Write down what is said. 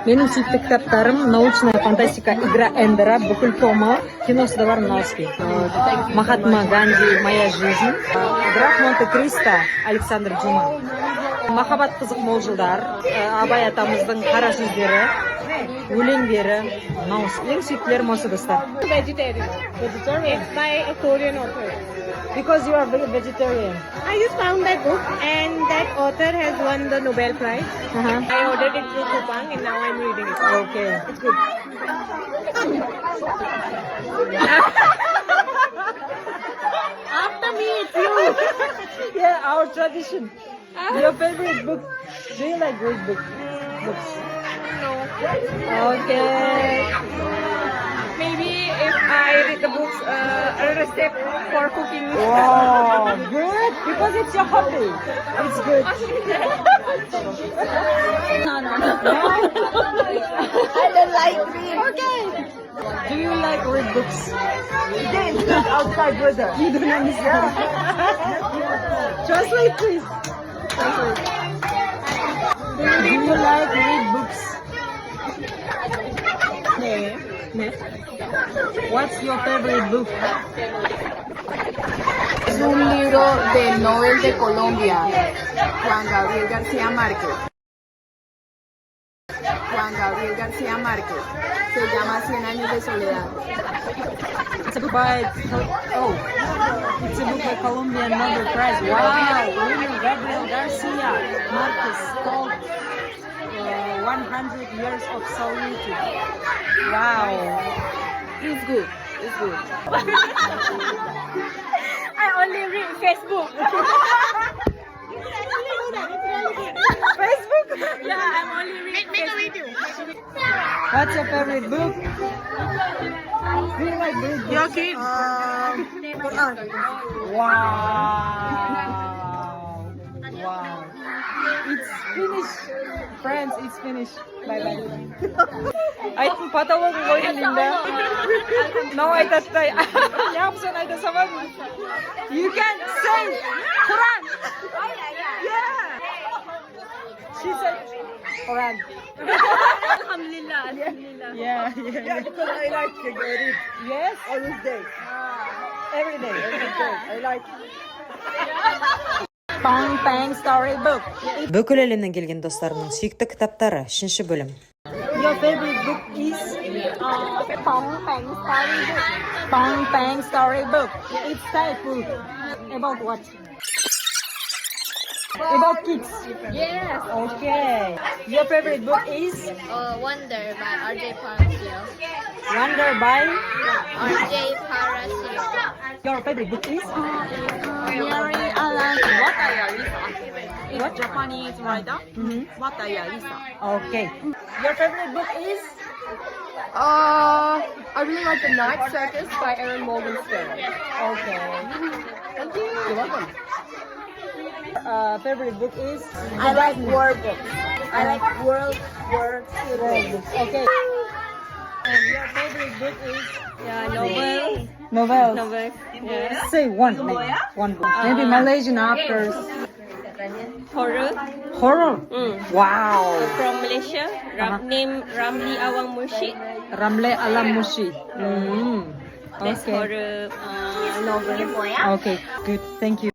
Менің сүйікті кітаптарым научная фантастика игра Эндера, бүкіл томы, киносы да бар Носки. Махатма Ганди, моя жизнь. Граф Монте-Кристо, Александр Дюма. Махаббат қызық мол жылдар, Абай атамыздың қара сөздері, өлеңдері, ең сүйіктілерім осы достар. Vegetarian. Vegetarian? It's by a Korean author. Because you are vegetarian. I just found that book and that author has won the Nobel Prize. I ordered it through Coupang and now I'm reading it. Okay. It's good. After me, it's you. Yeah, our tradition. Your favorite book? Do you like read books? No. Okay. Maybe if I read the books, a recipe for cooking. Wow, good. Because it's your hobby. It's good. No. I don't like reading. Okay. Do you like read books? Yes, outside weather. You don't understand. Translate, please. Translate. Do you like read books? No. What's your favorite book? Es un libro de Nobel de Colombia, Juan Gabriel García Márquez. Se llama 100 años de soledad. It's a book by it's a book by Colombian Nobel Prize. Wow, William Gabriel Garcia Marquez called 100 years of solitude. Wow, It's good. It's good. I only read Facebook. Facebook. Yeah, I'm only reading Facebook. What's your favorite book? Do you like read books? Your kid. Quran. Wow. It's finished. Friends, it's finished. Bye-bye. Айтын потологын қойдым деймін да. Мынау айтады. Не опtion айта саламын. You can say Quran. Yeah. She said Quran. Alhamdulillah. Yeah, because I like to read. Yes, every day. Every day. I like. Pang Pang Storybook. Бүкіл әлемнен келген достарымның сүйікті кітаптары, 3-ші бөлім. Your favorite book is Pang Pang Storybook. Pang Pang Storybook. It's type book. About what? About kids. Yes. Okay. Your favorite book is Wonder by RJ Parasio. Wonder by. RJ Parasio. Your favorite book is Mary Alan. what? Japanese writer. Wataya Lisa. Okay. Your favorite book is I really like The Night Circus by Aaron Morgenstern. okay. Thank you. You're welcome. Favorite book is I like war books. I like world war books. Okay. And your favorite book is Novel. novels. Yeah. Say one name. One book. Maybe Malaysian authors. Horror. Horror. Wow. From Malaysia. Name Ramli Awang Murshid. Ramle Alam Mushid. That's Okay. horror novel. Okay. Good. Thank you.